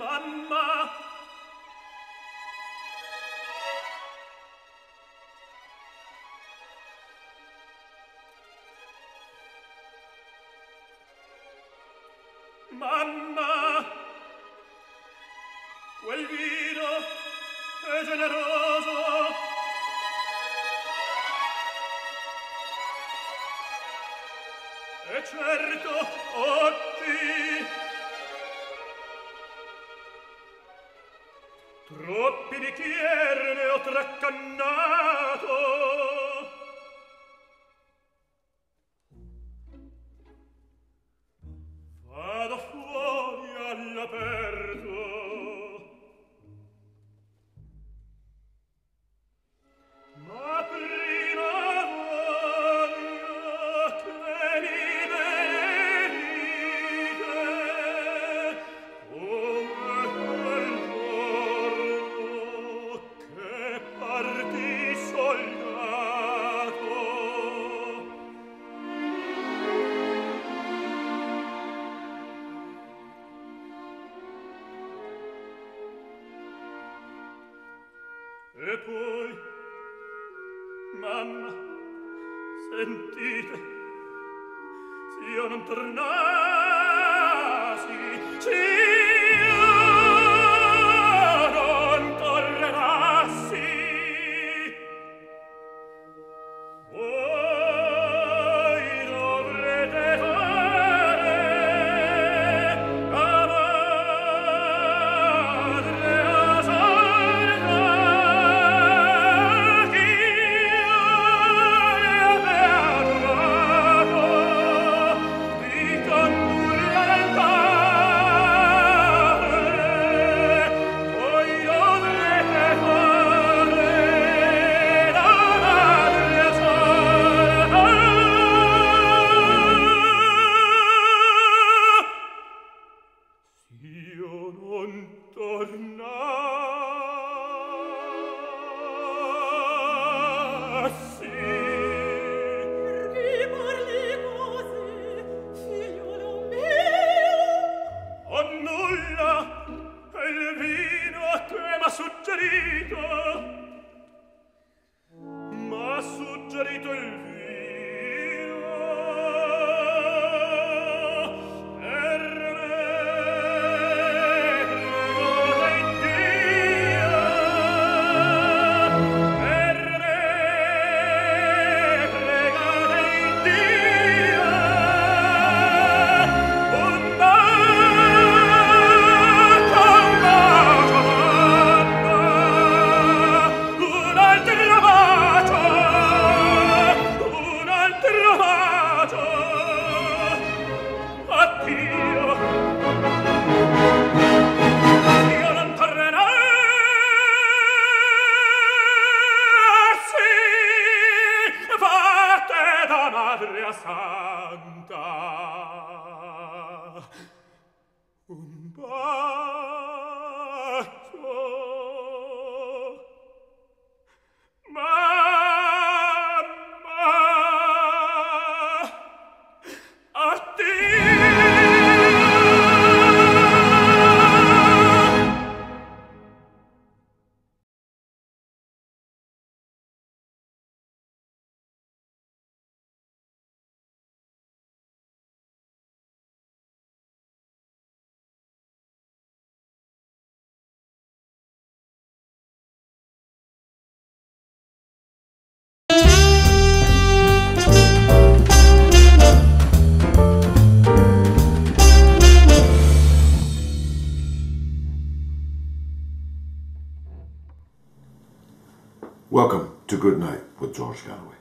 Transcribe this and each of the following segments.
Mamma, mamma, quel vino è generoso. E certo, oggi troppi bicchieri ne ho traccannato. Vado fuori all'aperto. Ma prima voglio che mi benedite come quel giorno che partì soldato. E poi, mamma, sentite, se io non tornassi, se io non tornassi, voi dovrete fare la madre a sorda che io ne avevo di condurla lontane. Voi dovrete fare la madre a sorda. S'io non tornassi. Perché parli così, figliolo mio? Ho nulla, è il vino che m'ha suggerito. M'ha suggerito il vino. Per me, pregate in Dio. Per me, pregate in Dio. Un bacio, mamma. Un altro bacio. Un altro bacio. Addio. Io non tornassi. Fate da madre a santa. Un bacio. Mamma. Addio. Welcome to Good Night with George Galloway.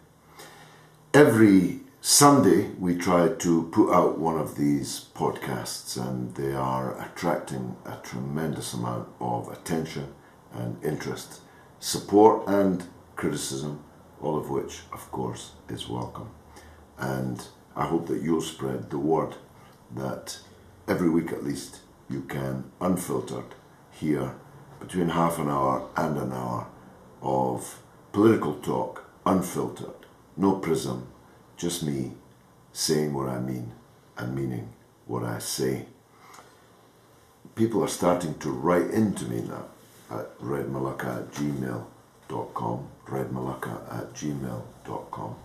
Every Sunday we try to put out one of these podcasts, and they are attracting a tremendous amount of attention and interest, support and criticism, all of which of course is welcome. And I hope that you'll spread the word that every week at least you can, unfiltered, hear between half an hour and an hour of political talk, unfiltered, no prism, just me saying what I mean and meaning what I say. people are starting to write into me now at redmalacca@gmail.com, redmalacca@gmail.com.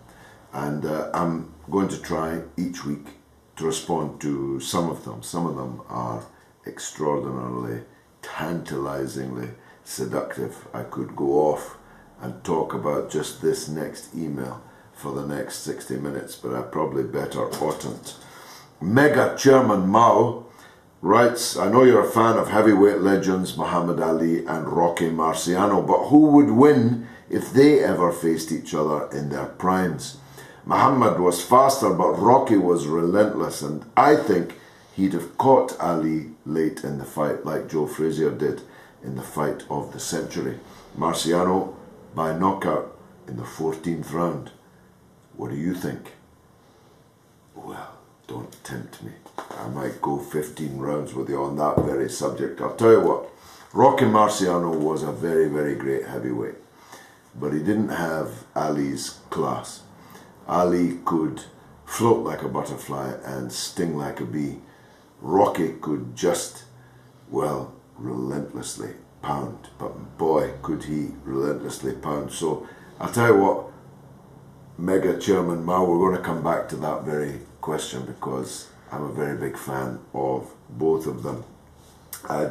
And I'm going to try each week to respond to some of them. Some of them are extraordinarily, tantalizingly seductive. I could go off and talk about just this next email for the next 60 minutes, but I probably better oughtn't. Mega Chairman Mao writes, I know you're a fan of heavyweight legends Muhammad Ali and Rocky Marciano, but who would win if they ever faced each other in their primes? Muhammad was faster, but Rocky was relentless, and I think he'd have caught Ali late in the fight, like Joe Frazier did in the fight of the century. Marciano by knockout in the 14th round. What do you think? Well, don't tempt me. I might go 15 rounds with you on that very subject. I'll tell you what, Rocky Marciano was a very, very great heavyweight, but he didn't have Ali's class. Ali could float like a butterfly and sting like a bee. Rocky could just, well, relentlessly pound, but boy, could he relentlessly pound. So I'll tell you what, Mega Chairman Mao, we're going to come back to that very question because I'm a very big fan of both of them.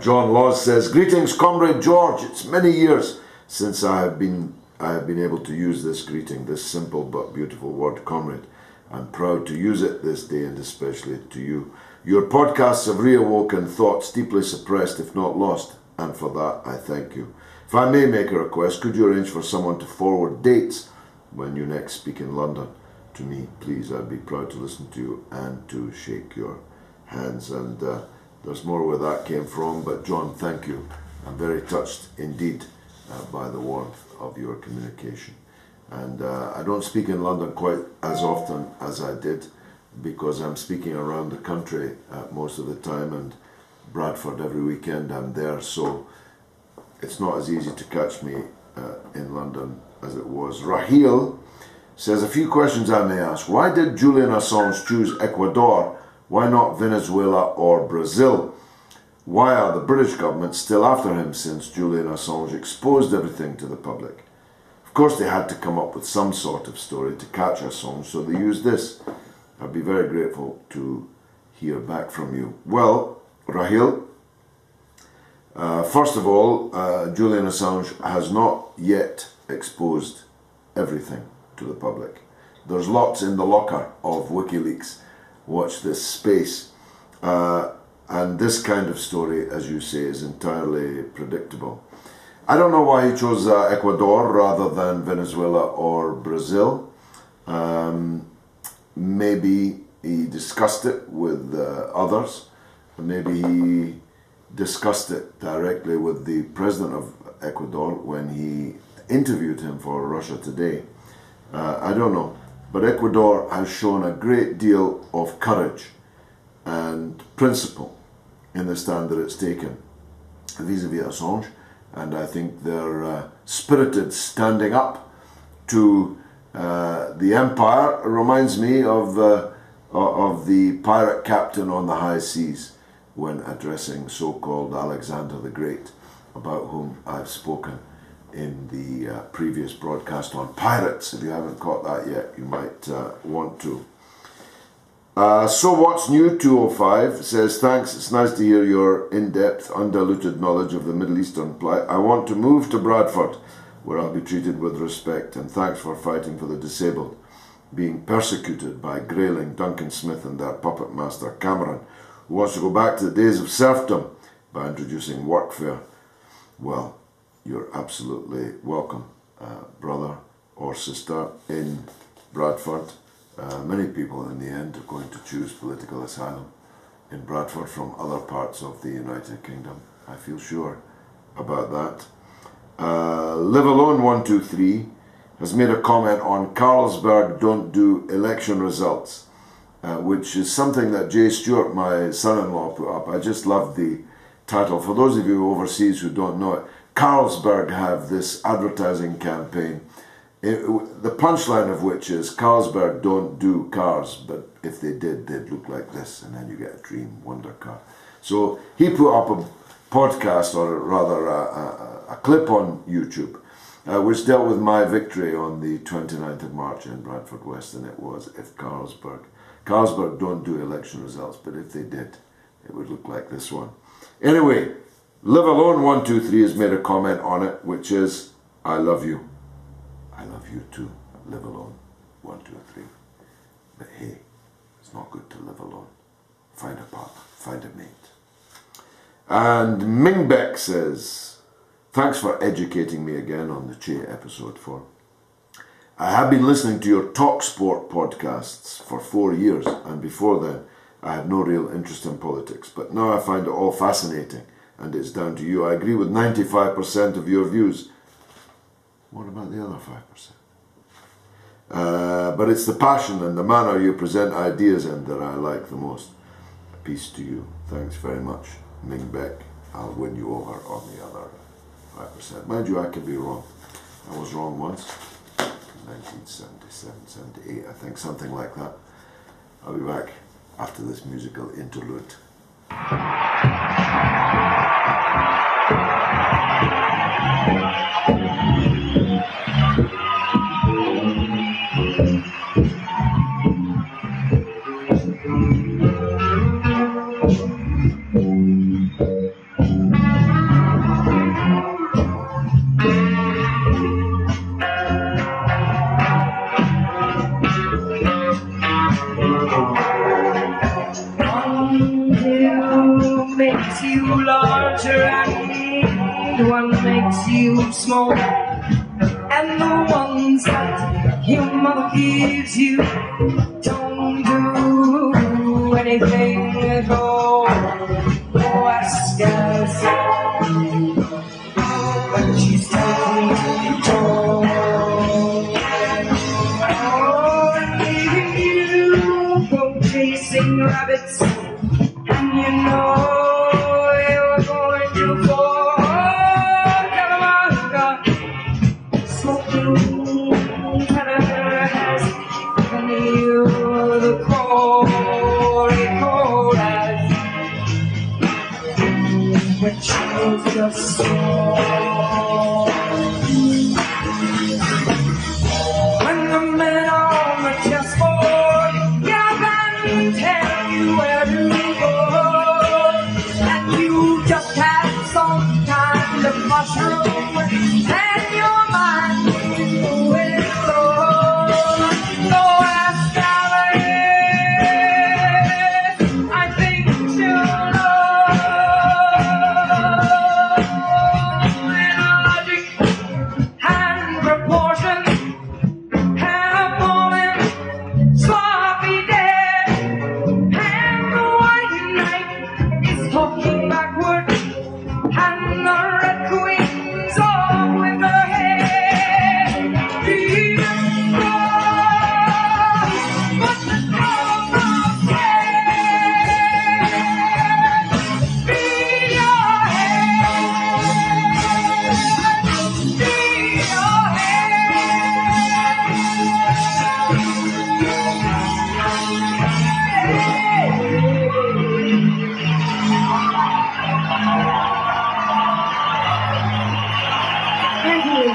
John Laws says, greetings, Comrade George. It's many years since I have been able to use this greeting, this simple but beautiful word, comrade. I'm proud to use it this day, and especially to you. Your podcasts have reawoken thoughts deeply suppressed, if not lost, and for that I thank you. If I may make a request, could you arrange for someone to forward dates when you next speak in London to me, please? I'd be proud to listen to you and to shake your hands. And there's more where that came from, but John, thank you. I'm very touched indeed by the warmth of your communication. And I don't speak in London quite as often as I did because I'm speaking around the country most of the time, and Bradford every weekend I'm there, so it's not as easy to catch me in London as it was. Raheel says, a few questions I may ask. Why did Julian Assange choose Ecuador? Why not Venezuela or Brazil? Why are the British government still after him since Julian Assange exposed everything to the public? Of course they had to come up with some sort of story to catch Assange, so they used this. I'd be very grateful to hear back from you. Well, Raheel, first of all, Julian Assange has not yet exposed everything to the public. There's lots in the locker of WikiLeaks. Watch this space. And this kind of story, as you say, is entirely predictable. I don't know why he chose Ecuador rather than Venezuela or Brazil. Maybe he discussed it with others. Maybe he discussed it directly with the president of Ecuador when he interviewed him for Russia Today. I don't know. But Ecuador has shown a great deal of courage and principle in the stand that it's taken vis-a-vis Assange, and I think they're spirited standing up to the empire. It reminds me of the pirate captain on the high seas when addressing so-called Alexander the Great, about whom I've spoken in the previous broadcast on pirates. If you haven't caught that yet, you might want to. So What's New 205 says, thanks, it's nice to hear your in-depth, undiluted knowledge of the Middle Eastern plight. I want to move to Bradford, where I'll be treated with respect, and thanks for fighting for the disabled, being persecuted by Grayling, Duncan Smith and their puppet master Cameron, who wants to go back to the days of serfdom by introducing workfare. Well, you're absolutely welcome, brother or sister in Bradford. Many people in the end are going to choose political asylum in Bradford from other parts of the United Kingdom. I feel sure about that. Live Alone 123 has made a comment on Carlsberg don't do election results, which is something that Jay Stewart, my son-in-law, put up. I just love the title. For those of you overseas who don't know it, Carlsberg have this advertising campaign, the punchline of which is Carlsberg don't do cars, but if they did, they'd look like this, and then you get a dream wonder car. So he put up podcast, or rather a clip on YouTube, which dealt with my victory on the 29th of March in Bradford West, and it was if Carlsberg don't do election results, but if they did, it would look like this one. Anyway, Live Alone 123 has made a comment on it, which is, I love you. I love you too. Live alone 123. But hey, it's not good to live alone. Find a partner, find a mate. And Mingbeck says, thanks for educating me again on the Che episode 4. I have been listening to your Talk Sport podcasts for 4 years, and before then I had no real interest in politics, but now I find it all fascinating, and it's down to you. I agree with 95% of your views. What about the other 5%? But it's the passion and the manner you present ideas in that I like the most. Peace to you. Thanks very much, Ming Beck. I'll win you over on the other 5%. Mind you, I could be wrong. I was wrong once. 1977, 78, I think, something like that. I'll be back after this musical interlude. Makes you larger and one makes you small, and the ones that your mother gives you don't do anything at all. Oh, ask herself when she's standing tall. Oh, and leaving you go chasing rabbits, and you know you're going to fall. Calamarca, smoking Canada has given you the chorus, which was just small. When the men on the chessboard gather and tell you where to go, and you just had some kind of mushroom, and your mind will flow. So ask Alice, I think she'll know. And logic and proportion have fallen sloppy dead, and the white knight is talking backward, and the red queen's off with her head. Be strong, but the trouble dead. Be your head, be your Thank you.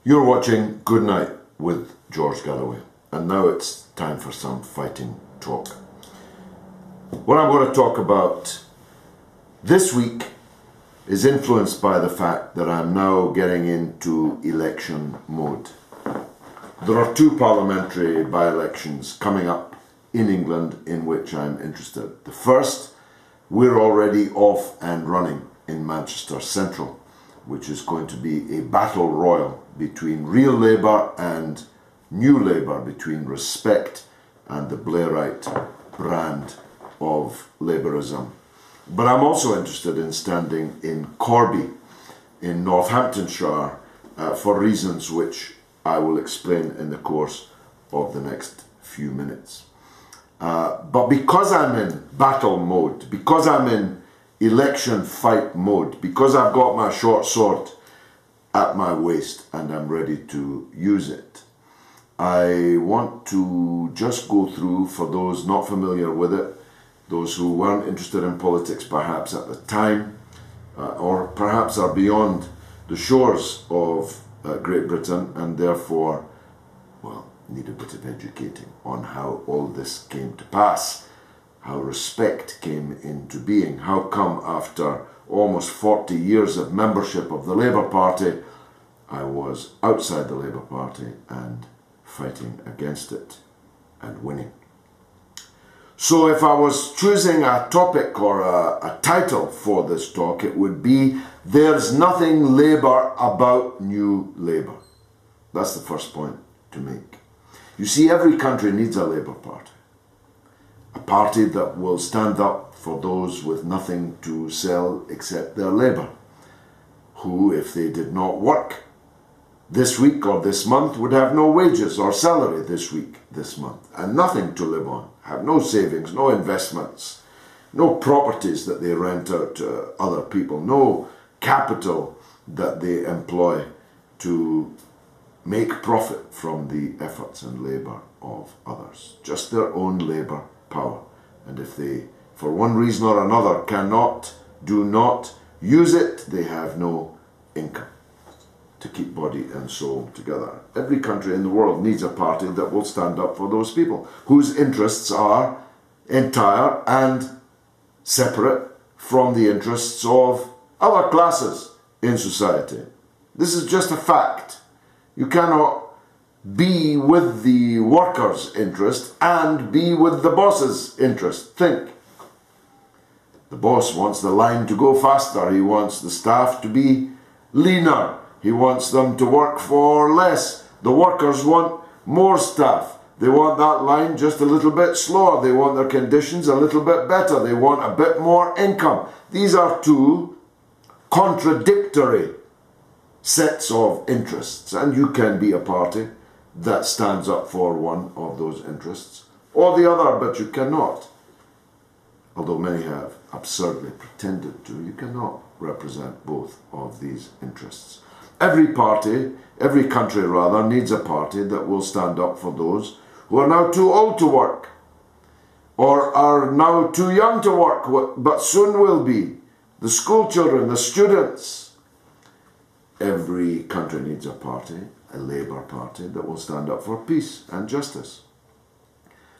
You're watching Good Night with George Galloway, and now it's time for some fighting talk. What I'm going to talk about this week is influenced by the fact that I'm now getting into election mode. There are 2 parliamentary by-elections coming up in England in which I'm interested. The first, we're already off and running in Manchester Central, which is going to be a battle royal between Real Labour and New Labour, between Respect and the Blairite brand of Labourism. But I'm also interested in standing in Corby in Northamptonshire for reasons which I will explain in the course of the next few minutes. But because I'm in battle mode, because I'm in election fight mode, because I've got my short sword at my waist and I'm ready to use it, I want to just go through, for those not familiar with it, those who weren't interested in politics perhaps at the time, or perhaps are beyond the shores of Great Britain and therefore, well, need a bit of educating on how all this came to pass, how respect came into being, how come after almost 40 years of membership of the Labour Party, I was outside the Labour Party and fighting against it and winning. So if I was choosing a topic or a title for this talk, it would be "There's Nothing Labour About New Labour." That's the first point to make. You see, every country needs a Labour Party. A party that will stand up for those with nothing to sell except their labour, who, if they did not work this week or this month, would have no wages or salary this week, this month, and nothing to live on, have no savings, no investments, no properties that they rent out to other people, no capital that they employ to make profit from the efforts and labour of others, just their own labour power. And if they, for one reason or another, do not use it, they have no income to keep body and soul together. Every country in the world needs a party that will stand up for those people, whose interests are entire and separate from the interests of other classes in society. This is just a fact. You cannot be with the workers' interest and be with the boss's interest. Think. The boss wants the line to go faster. He wants the staff to be leaner. He wants them to work for less. The workers want more staff. They want that line just a little bit slower. They want their conditions a little bit better. They want a bit more income. These are two contradictory sets of interests, and you can be a party that stands up for one of those interests or the other, but you cannot, although many have absurdly pretended to, you cannot represent both of these interests. Every party, every country rather, needs a party that will stand up for those who are now too old to work or are now too young to work, but soon will be. The school children, the students. Every country needs a party, a Labour Party, that will stand up for peace and justice.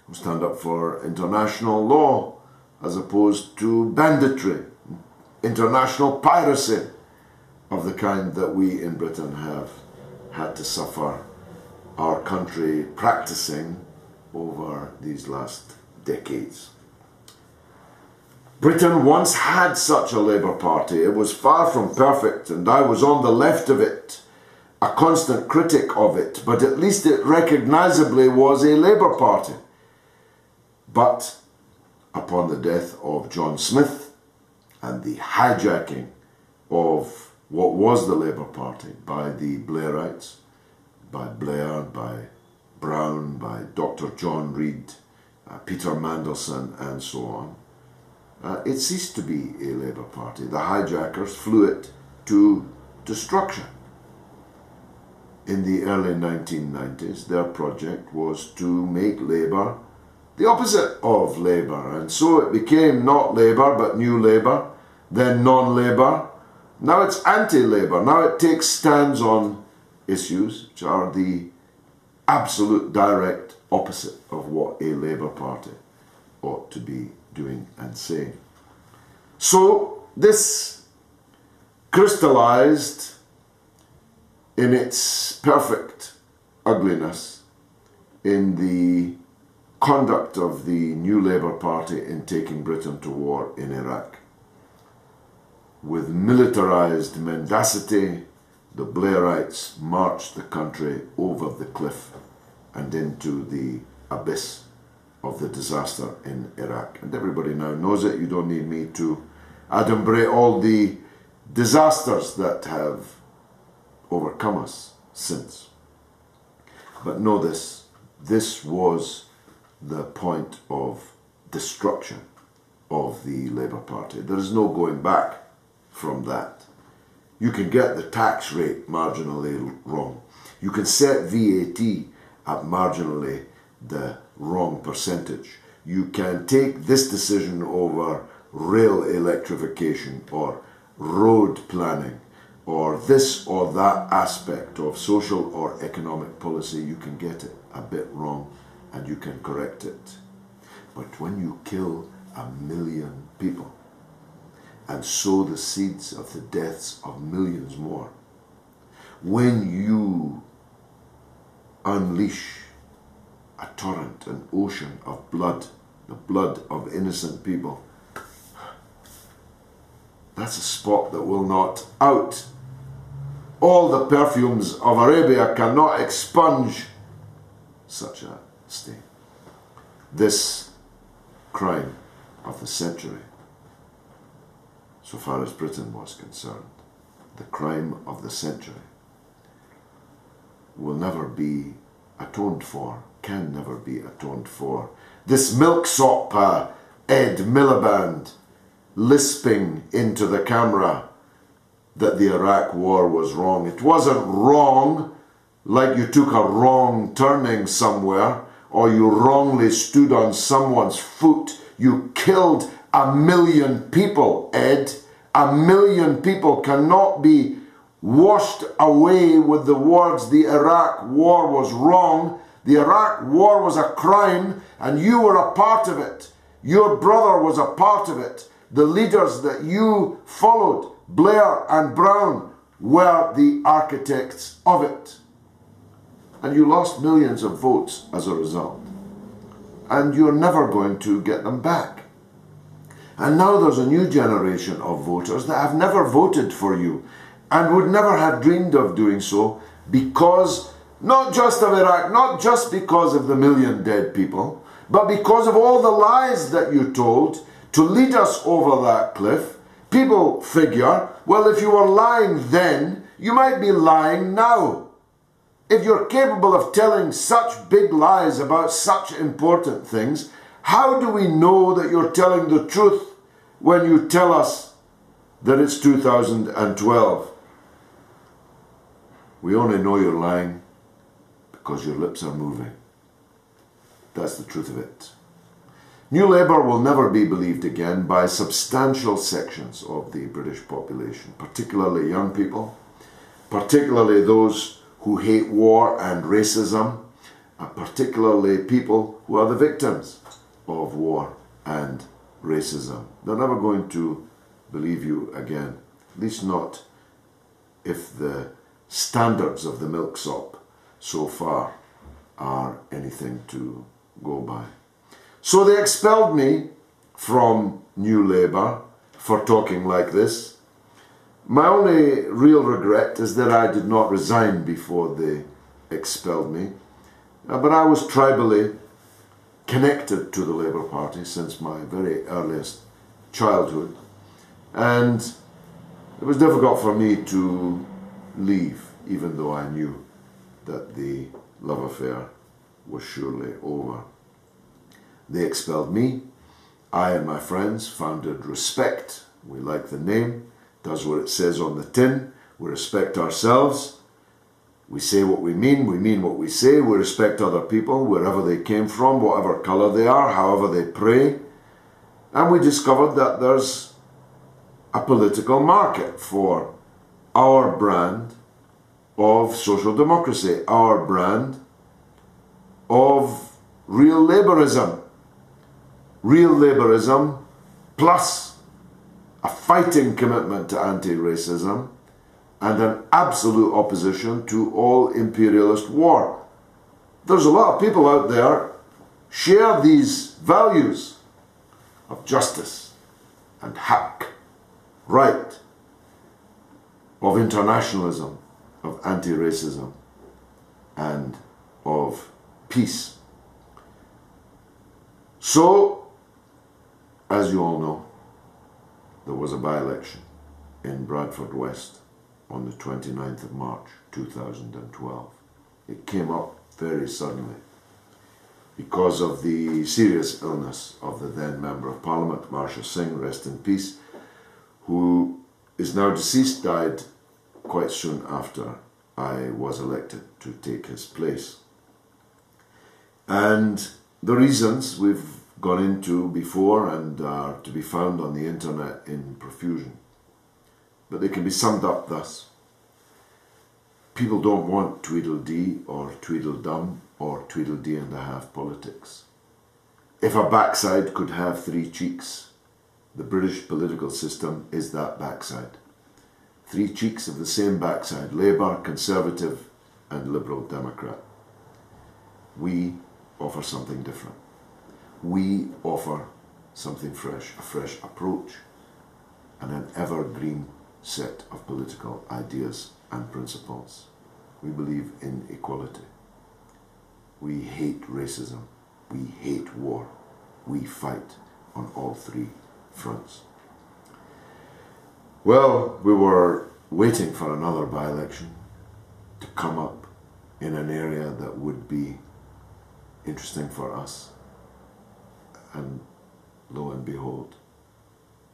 Will stand up for international law as opposed to banditry, international piracy of the kind that we in Britain have had to suffer our country practicing over these last decades. Britain once had such a Labour Party. It was far from perfect, and I was on the left of it, a constant critic of it, but at least it recognisably was a Labour Party. But upon the death of John Smith and the hijacking of what was the Labour Party by the Blairites, by Blair, by Brown, by Dr. John Reid, Peter Mandelson, and so on, it ceased to be a Labour Party. The hijackers flew it to destruction. In the early 1990s, their project was to make Labour the opposite of Labour, and so it became not Labour but New Labour, then non-Labour. Now it's anti-Labour. Now it takes stands on issues which are the absolute direct opposite of what a Labour Party ought to be doing and saying. So this crystallized in its perfect ugliness in the conduct of the New Labour Party in taking Britain to war in Iraq. With militarized mendacity, the Blairites marched the country over the cliff and into the abyss of the disaster in Iraq. And everybody now knows it. You don't need me to adumbrate all the disasters that have overcome us since. But know this was the point of destruction of the Labour Party. There is no going back from that. You can get the tax rate marginally wrong. You can set VAT at marginally the wrong percentage. You can take this decision over rail electrification or road planning or this or that aspect of social or economic policy. You can get it a bit wrong and you can correct it. But when you kill 1 million people and sow the seeds of the deaths of millions more, when you unleash a torrent, an ocean of blood, the blood of innocent people, that's a spot that will not out. All the perfumes of Arabia cannot expunge such a stain. This crime of the century, so far as Britain was concerned, the crime of the century, will never be atoned for, can never be atoned for. This milksop Ed Miliband lisping into the camera that the Iraq war was wrong. It wasn't wrong like you took a wrong turning somewhere or you wrongly stood on someone's foot. You killed 1 million people, Ed. 1 million people cannot be washed away with the words the Iraq war was wrong. The Iraq war was a crime and you were a part of it. Your brother was a part of it. The leaders that you followed, Blair and Brown, were the architects of it. And you lost millions of votes as a result. And you're never going to get them back. And now there's a new generation of voters that have never voted for you and would never have dreamed of doing so because, not just of Iraq, not just because of the 1 million dead people, but because of all the lies that you told to lead us over that cliff. People figure, well, if you were lying then, you might be lying now. If you're capable of telling such big lies about such important things, how do we know that you're telling the truth when you tell us that it's 2012? We only know you're lying because your lips are moving. That's the truth of it. New Labour will never be believed again by substantial sections of the British population, particularly young people, particularly those who hate war and racism, and particularly people who are the victims of war and racism. They're never going to believe you again, at least not if the standards of the milksop so far are anything to go by. So they expelled me from New Labour for talking like this. My only real regret is that I did not resign before they expelled me. But I was tribally connected to the Labour Party since my very earliest childhood. And it was difficult for me to leave, even though I knew that the love affair was surely over. They expelled me. I and my friends founded Respect. We like the name. Does what it says on the tin. We respect ourselves. We say what we mean what we say. We respect other people, wherever they came from, whatever colour they are, however they pray. And we discovered that there's a political market for our brand of social democracy, our brand of real Labourism. Real Labourism plus a fighting commitment to anti-racism and an absolute opposition to all imperialist war. There's a lot of people out there share these values of justice and haq, right, of internationalism, of anti-racism, and of peace. So, as you all know, there was a by-election in Bradford West on the 29th of March 2012. It came up very suddenly. because of the serious illness of the then Member of Parliament, Marsha Singh, rest in peace, who is now deceased, died quite soon after I was elected to take his place. And the reasons we've gone into before and are to be found on the internet in profusion. But they can be summed up thus. People don't want Tweedledee or Tweedledum or Tweedledee and a half politics. If a backside could have three cheeks, the British political system is that backside. Three cheeks of the same backside: Labour, Conservative and Liberal Democrat. We offer something different. We offer something fresh, a fresh approach and an evergreen set of political ideas and principles. We believe in equality. We hate racism. We hate war. We fight on all three fronts. Well, we were waiting for another by-election to come up in an area that would be interesting for us. And lo and behold,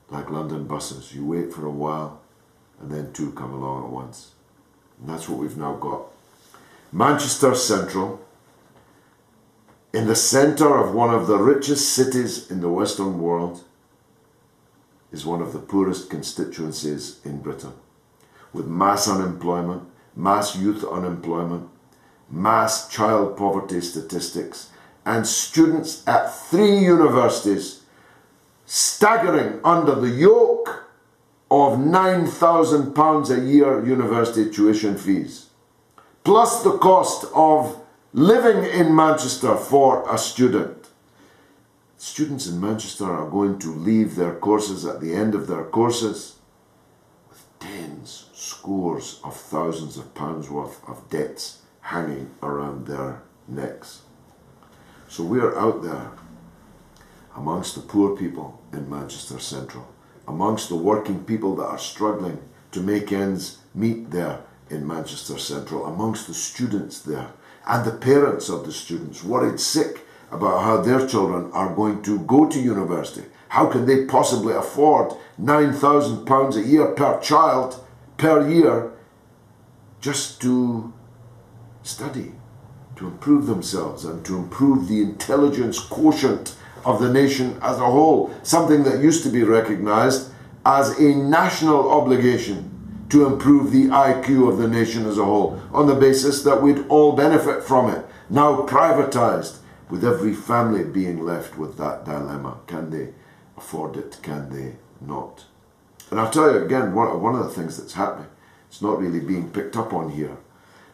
like London buses, you wait for a while and then two come along at once. And that's what we've now got. Manchester Central, in the centre of one of the richest cities in the Western world, is one of the poorest constituencies in Britain, with mass unemployment, mass youth unemployment, mass child poverty statistics, and students at 3 universities staggering under the yoke of £9,000 a year university tuition fees, plus the cost of living in Manchester for a student. Students in Manchester are going to leave their courses at the end of their courses with tens, scores of thousands of pounds worth of debts hanging around their necks. So we are out there amongst the poor people in Manchester Central, amongst the working people that are struggling to make ends meet there in Manchester Central, amongst the students there, and the parents of the students worried sick about how their children are going to go to university. How can they possibly afford £9,000 a year per child per year just to study, to improve themselves and to improve the intelligence quotient of the nation as a whole, something that used to be recognised as a national obligation to improve the IQ of the nation as a whole, on the basis that we'd all benefit from it, now privatised, with every family being left with that dilemma. Can they afford it? Can they not? And I'll tell you again, one of the things that's happening, it's not really being picked up on here,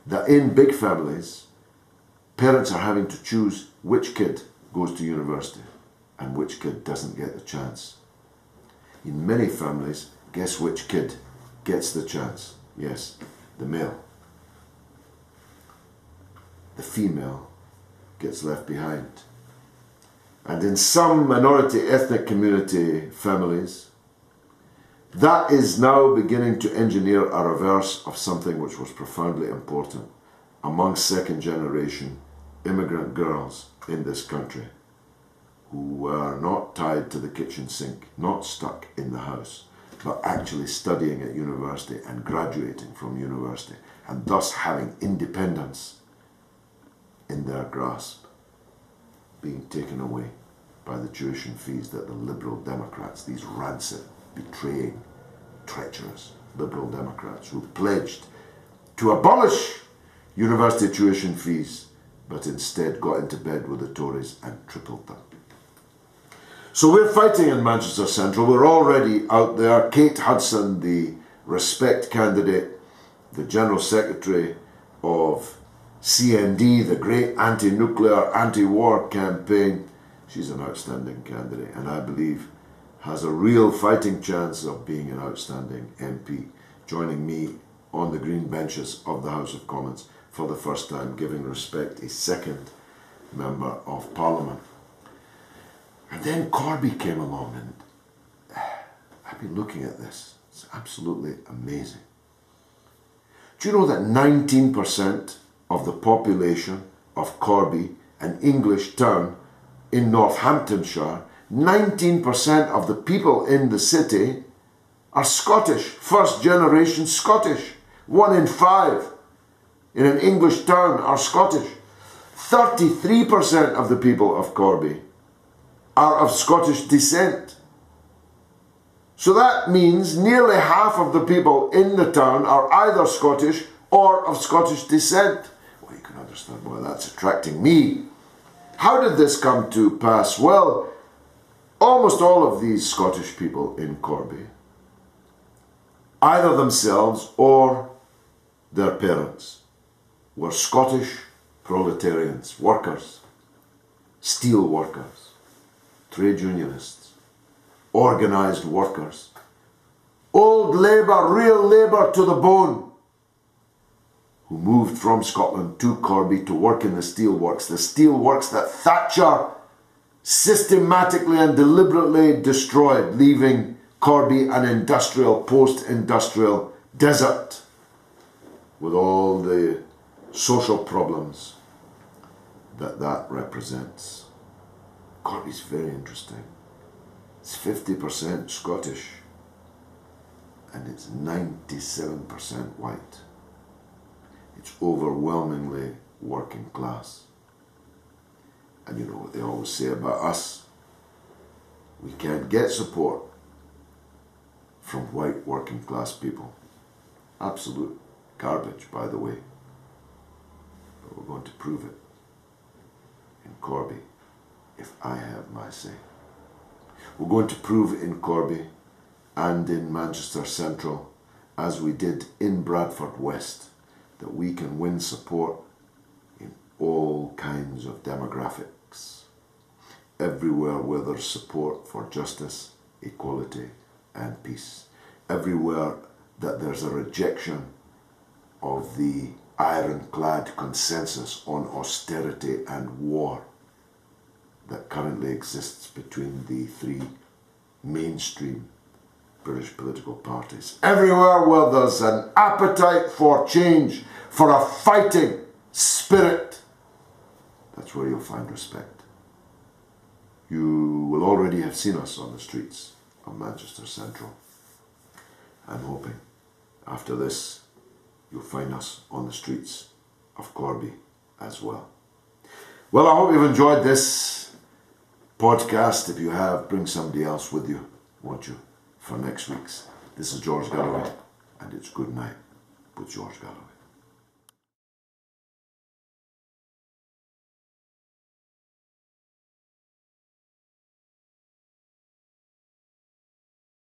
that in big families, parents are having to choose which kid goes to university and which kid doesn't get the chance. In many families, guess which kid gets the chance? Yes, the male. The female gets left behind. And in some minority ethnic community families, that is now beginning to engineer a reverse of something which was profoundly important among second generation immigrant girls in this country, who were not tied to the kitchen sink, not stuck in the house, but actually studying at university and graduating from university, and thus having independence in their grasp, being taken away by the tuition fees that the Liberal Democrats, these rancid, betraying, treacherous Liberal Democrats who pledged to abolish university tuition fees, but instead got into bed with the Tories and tripled them. So we're fighting in Manchester Central. We're already out there. Kate Hudson, the Respect candidate, the General Secretary of CND, the great anti-nuclear, anti-war campaign, she's an outstanding candidate and I believe has a real fighting chance of being an outstanding MP, joining me on the green benches of the House of Commons for the first time, giving Respect a second Member of Parliament. And then Corby came along, and I've been looking at this. It's absolutely amazing. Do you know that 19% of the population of Corby an English town in Northamptonshire, 19% of the people in the city are Scottish, first generation Scottish. 1 in 5 in an English town are Scottish. 33% of the people of Corby are of Scottish descent. So that means nearly half of the people in the town are either Scottish or of Scottish descent. Well, you can understand why that's attracting me. How did this come to pass? Well, almost all of these Scottish people in Corby, either themselves or their parents, were Scottish proletarians, workers, steel workers, trade unionists, organised workers, old labour, real labour to the bone, who moved from Scotland to Corby to work in the steelworks that Thatcher systematically and deliberately destroyed, leaving Corby an industrial, post-industrial desert with all the social problems that represents. Corby's very interesting. It's 50% Scottish and it's 97% white. It's overwhelmingly working class. And you know what they always say about us? We can't get support from white working class people. Absolute garbage, by the way. But we're going to prove it in Corby, if I have my say. We're going to prove in Corby and in Manchester Central, as we did in Bradford West, that we can win support in all kinds of demographics. Everywhere where there's support for justice, equality and peace. Everywhere that there's a rejection of the ironclad consensus on austerity and war that currently exists between the three mainstream British political parties. Everywhere where there's an appetite for change, for a fighting spirit, that's where you'll find respect. You will already have seen us on the streets of Manchester Central. I'm hoping after this you'll find us on the streets of Corby as well. Well, I hope you've enjoyed this podcast. If you have, bring somebody else with you, won't you, for next week's. This is George Galloway, and it's Good Night with George Galloway.